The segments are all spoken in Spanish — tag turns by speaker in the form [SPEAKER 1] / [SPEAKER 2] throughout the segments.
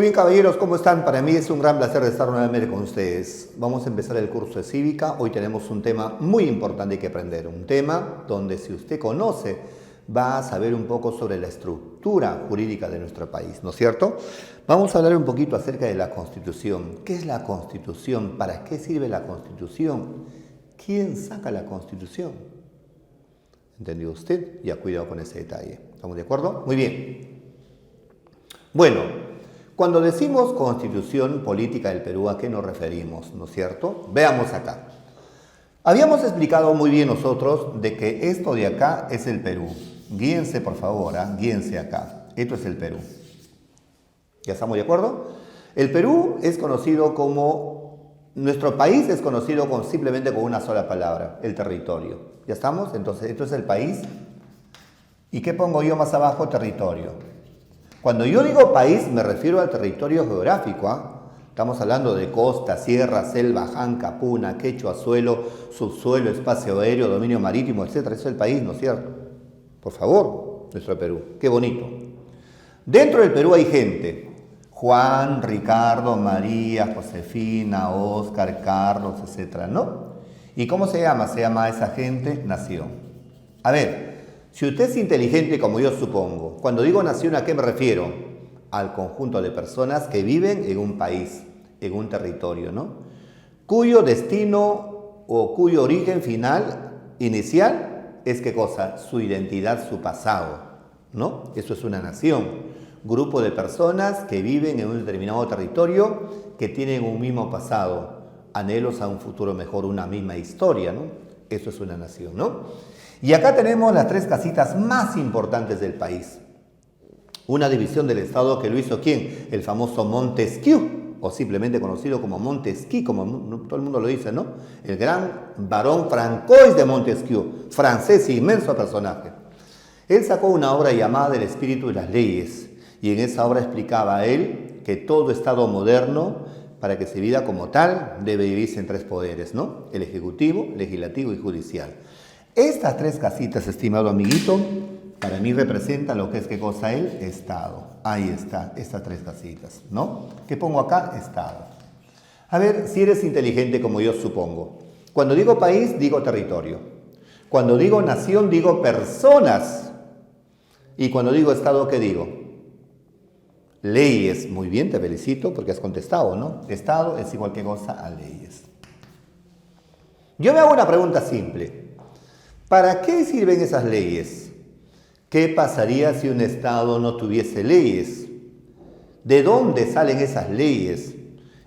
[SPEAKER 1] Muy bien, caballeros, ¿cómo están? Para mí es un gran placer estar nuevamente con ustedes. Vamos a empezar el curso de Cívica. Hoy tenemos un tema muy importante que aprender. Un tema donde, si usted conoce, va a saber un poco sobre la estructura jurídica de nuestro país, ¿no es cierto? Vamos a hablar un poquito acerca de la Constitución. ¿Qué es la Constitución? ¿Para qué sirve la Constitución? ¿Quién saca la Constitución? ¿Entendió usted? Ya, cuidado con ese detalle. ¿Estamos de acuerdo? Muy bien. Bueno, cuando decimos Constitución Política del Perú, ¿a qué nos referimos? ¿No es cierto? Veamos acá. Habíamos explicado muy bien nosotros de que esto de acá es el Perú. Guíense, por favor, guíense acá. Esto es el Perú. ¿Ya estamos de acuerdo? El Perú es conocido como... Nuestro país es conocido simplemente con una sola palabra, el territorio. ¿Ya estamos? Entonces, esto es el país. ¿Y qué pongo yo más abajo? Territorio. Cuando yo digo país, me refiero al territorio geográfico. Estamos hablando de costa, sierra, selva, janca, puna, quechua, suelo, subsuelo, espacio aéreo, dominio marítimo, etc. Eso es el país, ¿no es cierto? Por favor, nuestro Perú. Qué bonito. Dentro del Perú hay gente. Juan, Ricardo, María, Josefina, Óscar, Carlos, etc. ¿No? ¿Y cómo se llama? Se llama esa gente nación. A ver. Si usted es inteligente, como yo supongo, cuando digo nación, ¿a qué me refiero? Al conjunto de personas que viven en un país, en un territorio, ¿no? Cuyo destino o cuyo origen final, inicial, es ¿qué cosa? Su identidad, su pasado, ¿no? Eso es una nación. Grupo de personas que viven en un determinado territorio, que tienen un mismo pasado, anhelos a un futuro mejor, una misma historia, ¿no? Eso es una nación, ¿no? Y acá tenemos las tres casitas más importantes del país. Una división del Estado que lo hizo ¿quién? El famoso Montesquieu, o simplemente conocido como Montesquieu, como todo el mundo lo dice, ¿no? El gran barón Francois de Montesquieu, francés e inmenso personaje. Él sacó una obra llamada El espíritu y las leyes, y en esa obra explicaba él que todo Estado moderno, para que se viva como tal, debe dividirse en tres poderes, ¿no? El ejecutivo, legislativo y judicial. Estas tres casitas, estimado amiguito, para mí representan lo que es, ¿qué cosa? El Estado. Ahí está, estas tres casitas, ¿no? ¿Qué pongo acá? Estado. A ver, si eres inteligente como yo supongo. Cuando digo país, digo territorio. Cuando digo nación, digo personas. Y cuando digo Estado, ¿qué digo? Leyes. Muy bien, te felicito porque has contestado, ¿no? Estado es igual que cosa a leyes. Yo me hago una pregunta simple. ¿Para qué sirven esas leyes? ¿Qué pasaría si un Estado no tuviese leyes? ¿De dónde salen esas leyes?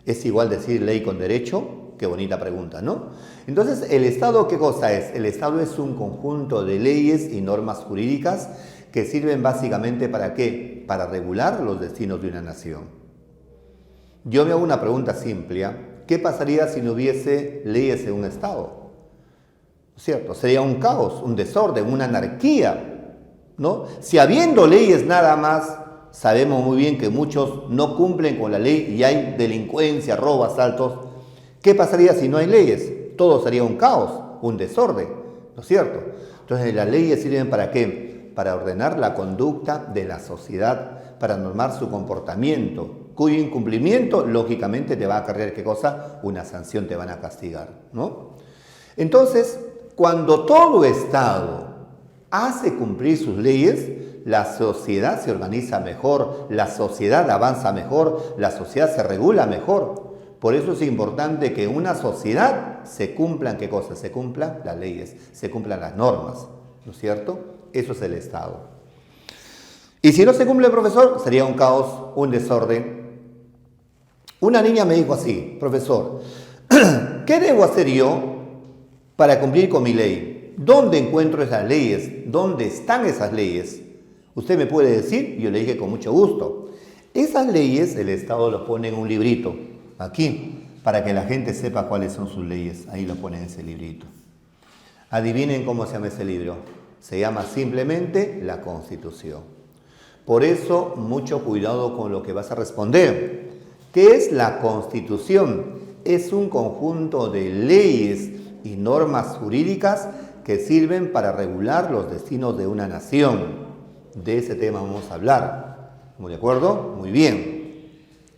[SPEAKER 1] ¿Es igual decir ley con derecho? Qué bonita pregunta, ¿no? Entonces, ¿el Estado qué cosa es? El Estado es un conjunto de leyes y normas jurídicas que sirven básicamente ¿para qué? Para regular los destinos de una nación. Yo me hago una pregunta simple. ¿Qué pasaría si no hubiese leyes en un Estado? ¿Cierto? Sería un caos, un desorden, una anarquía, ¿no? Si habiendo leyes nada más, sabemos muy bien que muchos no cumplen con la ley y hay delincuencia, robo, asaltos. ¿Qué pasaría si no hay leyes? Todo sería un caos, un desorden, ¿no es cierto? Entonces las leyes sirven ¿para qué? Para ordenar la conducta de la sociedad, para normar su comportamiento, cuyo incumplimiento lógicamente te va a acarrear ¿qué cosa? Una sanción, te van a castigar, ¿no? Entonces, cuando todo Estado hace cumplir sus leyes, la sociedad se organiza mejor, la sociedad avanza mejor, la sociedad se regula mejor. Por eso es importante que en una sociedad se cumplan, ¿qué cosas? Se cumplan las leyes, se cumplan las normas, ¿no es cierto? Eso es el Estado. Y si no se cumple, profesor, sería un caos, un desorden. Una niña me dijo así: profesor, ¿qué debo hacer yo para cumplir con mi ley? ¿Dónde encuentro esas leyes? ¿Dónde están esas leyes? Usted me puede decir, yo le dije con mucho gusto. Esas leyes el Estado los pone en un librito, aquí, para que la gente sepa cuáles son sus leyes. Ahí lo pone en ese librito. Adivinen cómo se llama ese libro. Se llama simplemente la Constitución. Por eso, mucho cuidado con lo que vas a responder. ¿Qué es la Constitución? Es un conjunto de leyes y normas jurídicas que sirven para regular los destinos de una nación. De ese tema vamos a hablar. ¿Estamos de acuerdo? Muy bien.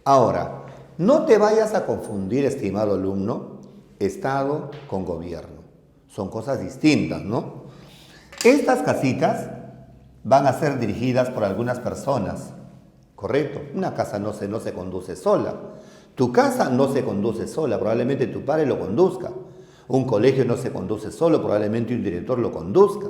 [SPEAKER 1] Ahora, no te vayas a confundir, estimado alumno, Estado con gobierno. Son cosas distintas, ¿no? Estas casitas van a ser dirigidas por algunas personas, ¿correcto? Una casa no se conduce sola. Tu casa no se conduce sola, probablemente tu padre lo conduzca. Un colegio no se conduce solo, probablemente un director lo conduzca.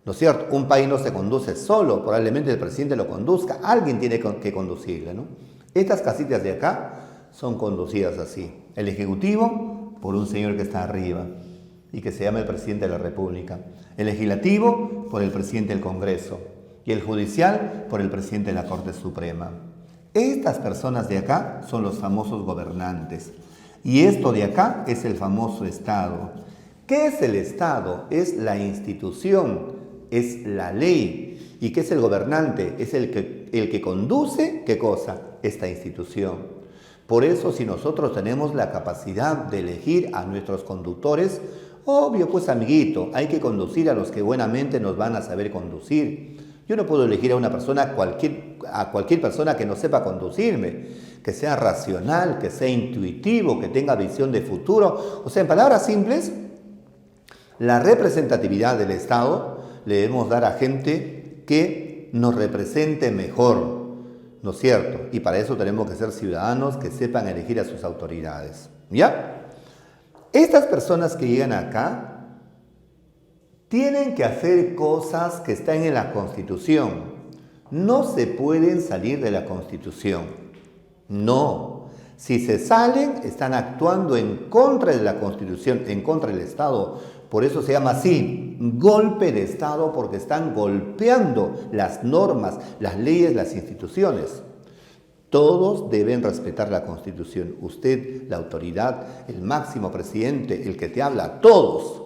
[SPEAKER 1] ¿No es cierto? Un país no se conduce solo, probablemente el presidente lo conduzca. Alguien tiene que conducirle, ¿no? Estas casitas de acá son conducidas así. El Ejecutivo por un señor que está arriba y que se llama el Presidente de la República. El Legislativo por el Presidente del Congreso. Y el Judicial por el Presidente de la Corte Suprema. Estas personas de acá son los famosos gobernantes. Y esto de acá es el famoso Estado. ¿Qué es el Estado? Es la institución, es la ley. ¿Y qué es el gobernante? Es el que conduce, ¿qué cosa? Esta institución. Por eso, si nosotros tenemos la capacidad de elegir a nuestros conductores, obvio, pues amiguito, hay que conducir a los que buenamente nos van a saber conducir. Yo no puedo elegir a una persona, a cualquier persona que no sepa conducirme, que sea racional, que sea intuitivo, que tenga visión de futuro. O sea, en palabras simples, la representatividad del Estado le debemos dar a gente que nos represente mejor, ¿no es cierto? Y para eso tenemos que ser ciudadanos que sepan elegir a sus autoridades, ¿ya? Estas personas que llegan acá tienen que hacer cosas que están en la Constitución. No se pueden salir de la Constitución. No. Si se salen, están actuando en contra de la Constitución, en contra del Estado. Por eso se llama así, golpe de Estado, porque están golpeando las normas, las leyes, las instituciones. Todos deben respetar la Constitución. Usted, la autoridad, el máximo presidente, el que te habla, todos.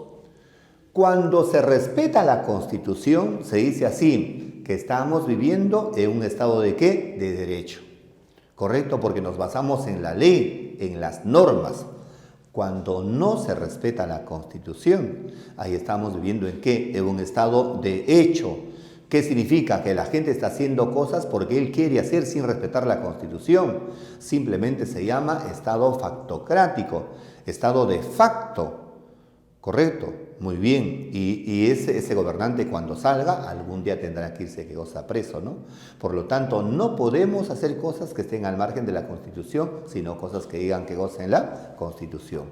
[SPEAKER 1] Cuando se respeta la Constitución, se dice así, que estamos viviendo en un estado de ¿qué? De derecho. ¿Correcto? Porque nos basamos en la ley, en las normas. Cuando no se respeta la Constitución, ahí estamos viviendo ¿en qué? En un estado de hecho. ¿Qué significa? Que la gente está haciendo cosas porque él quiere hacer sin respetar la Constitución. Simplemente se llama estado factocrático, estado de facto. ¿Correcto? Muy bien. Y ese gobernante cuando salga, algún día tendrá que irse preso, ¿no? Por lo tanto, no podemos hacer cosas que estén al margen de la Constitución, sino cosas que digan que gocen la Constitución.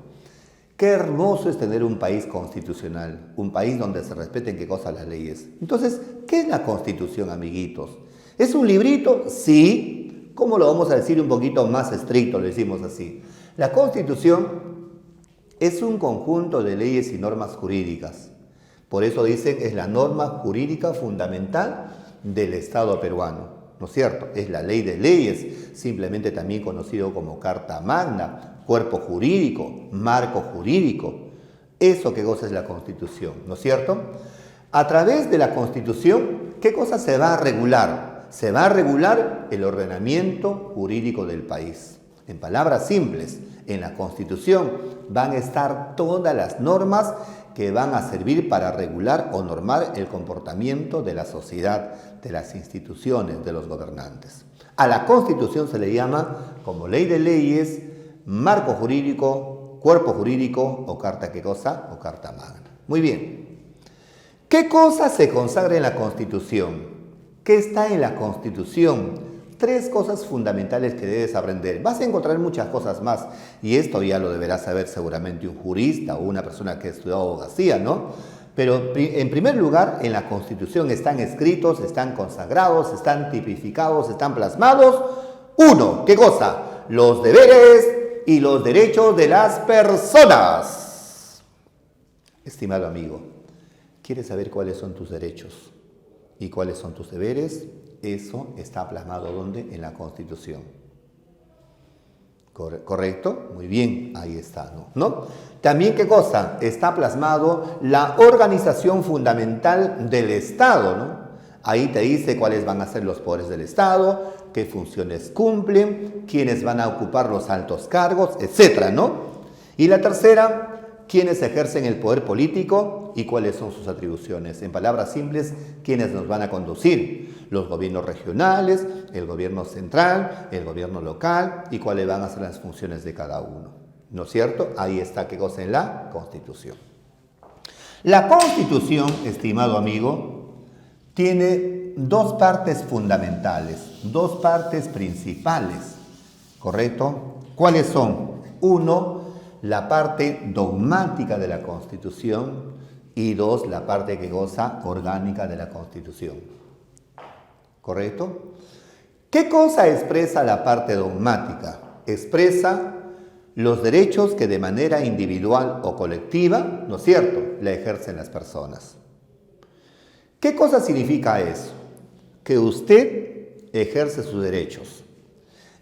[SPEAKER 1] Qué hermoso es tener un país constitucional, un país donde se respeten qué cosas las leyes. Entonces, ¿qué es la Constitución, amiguitos? ¿Es un librito? Sí. ¿Cómo lo vamos a decir un poquito más estricto? Lo decimos así. La Constitución es un conjunto de leyes y normas jurídicas. Por eso dicen, es la norma jurídica fundamental del Estado peruano, ¿no es cierto? Es la ley de leyes, simplemente también conocido como Carta Magna, cuerpo jurídico, marco jurídico. Eso que goza es la Constitución, ¿no es cierto? A través de la Constitución, ¿qué cosa se va a regular? Se va a regular el ordenamiento jurídico del país. En palabras simples, en la Constitución van a estar todas las normas que van a servir para regular o normar el comportamiento de la sociedad, de las instituciones, de los gobernantes. A la Constitución se le llama como ley de leyes, marco jurídico, cuerpo jurídico o carta ¿qué cosa? O carta magna. Muy bien. ¿Qué cosa se consagra en la Constitución? ¿Qué está en la Constitución? 3 cosas fundamentales que debes aprender. Vas a encontrar muchas cosas más y esto ya lo deberá saber seguramente un jurista o una persona que ha estudiado abogacía, ¿no? Pero en primer lugar, en la Constitución están escritos, están consagrados, están tipificados, están plasmados. 1, ¿qué cosa? Los deberes y los derechos de las personas. Estimado amigo, ¿quieres saber cuáles son tus derechos y cuáles son tus deberes? Eso está plasmado ¿dónde? En la Constitución. ¿Correcto? Muy bien, ahí está, ¿no? También, ¿qué cosa? Está plasmado la organización fundamental del Estado, ¿no? Ahí te dice cuáles van a ser los poderes del Estado, qué funciones cumplen, quiénes van a ocupar los altos cargos, etcétera, ¿no? Y la tercera, quiénes ejercen el poder político y cuáles son sus atribuciones. En palabras simples, quiénes nos van a conducir. Los gobiernos regionales, el gobierno central, el gobierno local y cuáles van a ser las funciones de cada uno. ¿No es cierto? Ahí está qué cosa en la Constitución. La Constitución, estimado amigo, tiene dos partes fundamentales, dos partes principales, ¿correcto? ¿Cuáles son? Uno, la parte dogmática de la Constitución y dos, la parte que goza orgánica de la Constitución, ¿correcto? ¿Qué cosa expresa la parte dogmática? Expresa los derechos que de manera individual o colectiva, ¿no es cierto?, la ejercen las personas. ¿Qué cosa significa eso? Que usted ejerce sus derechos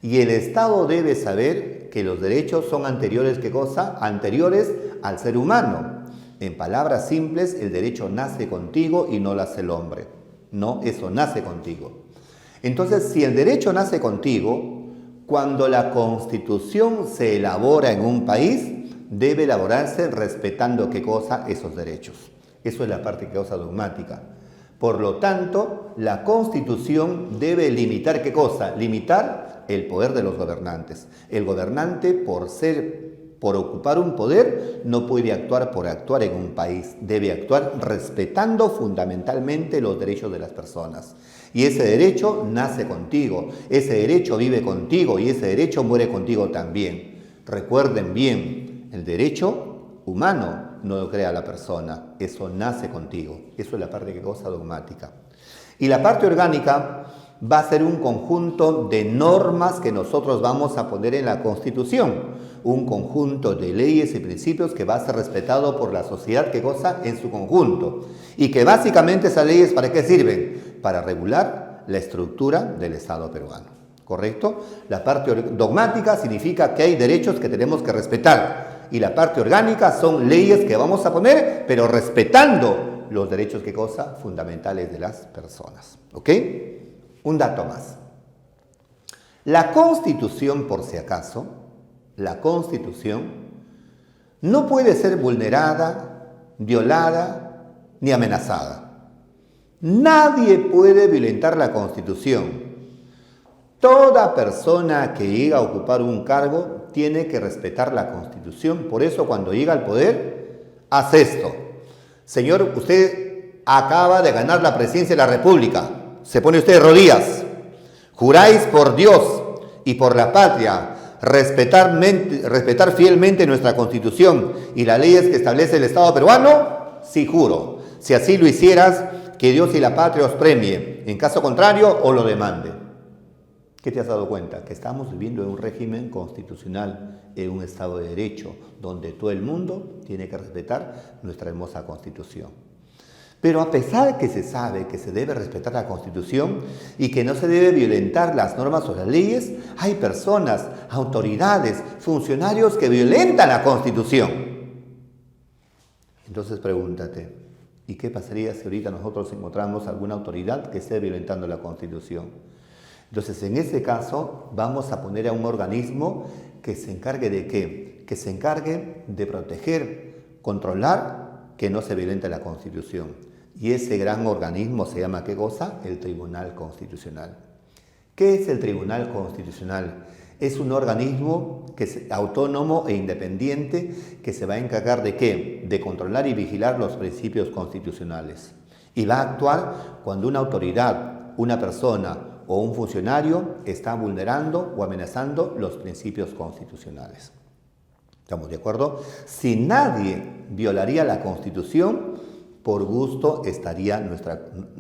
[SPEAKER 1] y el Estado debe saber que los derechos son anteriores, ¿qué cosa? Anteriores al ser humano. En palabras simples, el derecho nace contigo y no lo hace el hombre. No, eso nace contigo. Entonces, si el derecho nace contigo, cuando la Constitución se elabora en un país, debe elaborarse respetando ¿qué cosa? Esos derechos. Eso es la parte que goza dogmática. Por lo tanto, la Constitución debe limitar ¿qué cosa? Limitar el poder de los gobernantes. El gobernante, por ocupar un poder, no puede actuar por actuar en un país. Debe actuar respetando fundamentalmente los derechos de las personas. Y ese derecho nace contigo, ese derecho vive contigo y ese derecho muere contigo también. Recuerden bien, el derecho humano no lo crea la persona, eso nace contigo. Eso es la parte que goza dogmática. Y la parte orgánica va a ser un conjunto de normas que nosotros vamos a poner en la Constitución, un conjunto de leyes y principios que va a ser respetado por la sociedad que goza en su conjunto y que básicamente esas leyes ¿para qué sirven? Para regular la estructura del Estado peruano, ¿correcto? La parte dogmática significa que hay derechos que tenemos que respetar y la parte orgánica son leyes que vamos a poner, pero respetando los derechos que goza fundamentales de las personas, ¿ok? Un dato más. La Constitución, por si acaso, la Constitución no puede ser vulnerada, violada ni amenazada. Nadie puede violentar la Constitución. Toda persona que llega a ocupar un cargo tiene que respetar la Constitución. Por eso cuando llega al poder, hace esto. Señor, usted acaba de ganar la presidencia de la República. Se pone usted de rodillas. Juráis por Dios y por la patria respetar fielmente nuestra Constitución y las leyes que establece el Estado peruano. Sí, juro. Si así lo hicieras, que Dios y la patria os premie. En caso contrario, os lo demande. ¿Qué te has dado cuenta? Que estamos viviendo en un régimen constitucional, en un Estado de Derecho, donde todo el mundo tiene que respetar nuestra hermosa Constitución. Pero a pesar de que se sabe que se debe respetar la Constitución y que no se debe violentar las normas o las leyes, hay personas, autoridades, funcionarios que violentan la Constitución. Entonces pregúntate, ¿y qué pasaría si ahorita nosotros encontramos alguna autoridad que esté violentando la Constitución? Entonces, en ese caso, vamos a poner a un organismo que se encargue de ¿qué? Que se encargue de proteger, controlar que no se violente la Constitución. Y ese gran organismo se llama ¿qué cosa? El Tribunal Constitucional. ¿Qué es el Tribunal Constitucional? Es un organismo que es autónomo e independiente que se va a encargar ¿de qué? De controlar y vigilar los principios constitucionales. Y va a actuar cuando una autoridad, una persona o un funcionario está vulnerando o amenazando los principios constitucionales. ¿Estamos de acuerdo? Si nadie violaría la Constitución, por gusto estaría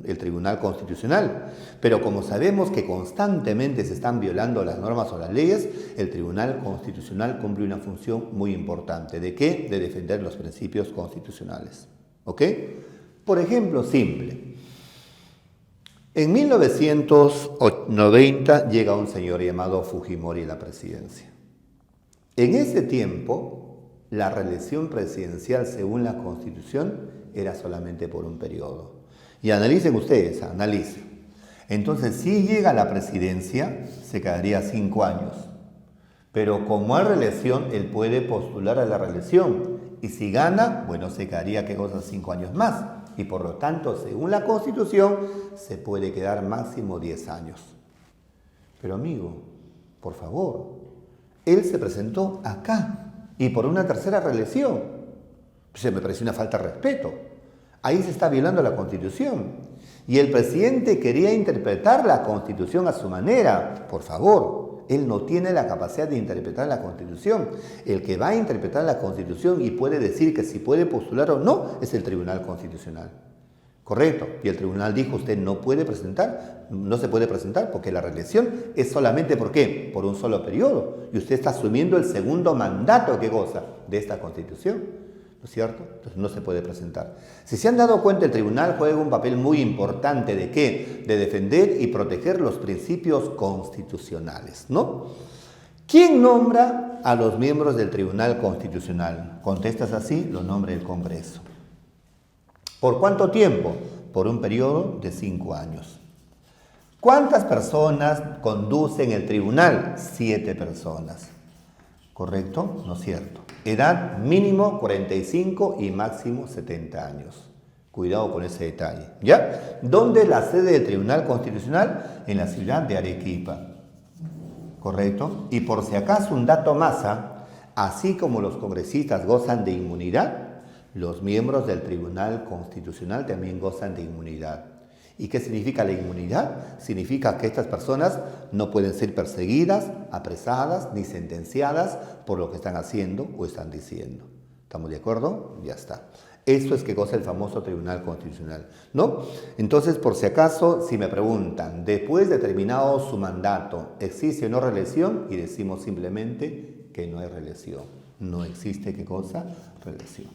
[SPEAKER 1] el Tribunal Constitucional. Pero como sabemos que constantemente se están violando las normas o las leyes, el Tribunal Constitucional cumple una función muy importante. ¿De qué? De defender los principios constitucionales. ¿Ok? Por ejemplo, simple. En 1990 llega un señor llamado Fujimori a la presidencia. En ese tiempo, la reelección presidencial según la Constitución era solamente por un periodo. Y analicen ustedes, analicen. Entonces, si llega a la presidencia, se quedaría 5 años. Pero como hay reelección, él puede postular a la reelección Y si gana, bueno, se quedaría, ¿qué cosa? 5 años más. Y por lo tanto, según la Constitución, se puede quedar máximo 10 años. Pero amigo, por favor, él se presentó acá y por una tercera reelección. Se me parece una falta de respeto. Ahí se está violando la Constitución. Y el presidente quería interpretar la Constitución a su manera. Por favor, él no tiene la capacidad de interpretar la Constitución. El que va a interpretar la Constitución y puede decir que si puede postular o no es el Tribunal Constitucional. Correcto. Y el tribunal dijo, usted no puede presentar, no se puede presentar porque la reelección es solamente, ¿por qué? Por un solo periodo. Y usted está asumiendo el segundo mandato que goza de esta Constitución. ¿No es cierto? Entonces no se puede presentar. Si se han dado cuenta, el tribunal juega un papel muy importante ¿de qué? De defender y proteger los principios constitucionales, ¿no? ¿Quién nombra a los miembros del Tribunal Constitucional? Contestas así, lo nombra el Congreso. ¿Por cuánto tiempo? Por un periodo de 5 años. ¿Cuántas personas conducen el tribunal? 7 personas. ¿Correcto? ¿No es cierto? Edad mínimo 45 y máximo 70 años. Cuidado con ese detalle. ¿Ya? ¿Dónde es la sede del Tribunal Constitucional? En la ciudad de Arequipa. ¿Correcto? Y por si acaso un dato más, así como los congresistas gozan de inmunidad, los miembros del Tribunal Constitucional también gozan de inmunidad. ¿Y qué significa la inmunidad? Significa que estas personas no pueden ser perseguidas, apresadas ni sentenciadas por lo que están haciendo o están diciendo. ¿Estamos de acuerdo? Ya está. Esto es que goza el famoso Tribunal Constitucional, ¿no? Entonces, por si acaso, si me preguntan, después de terminado su mandato, ¿existe o no reelección? Y decimos simplemente que no hay reelección. No existe, ¿qué cosa? Reelección.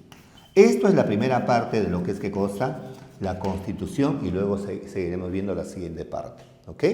[SPEAKER 1] Esto es la primera parte de lo que es qué cosa, la Constitución, y luego seguiremos viendo la siguiente parte. ¿Ok?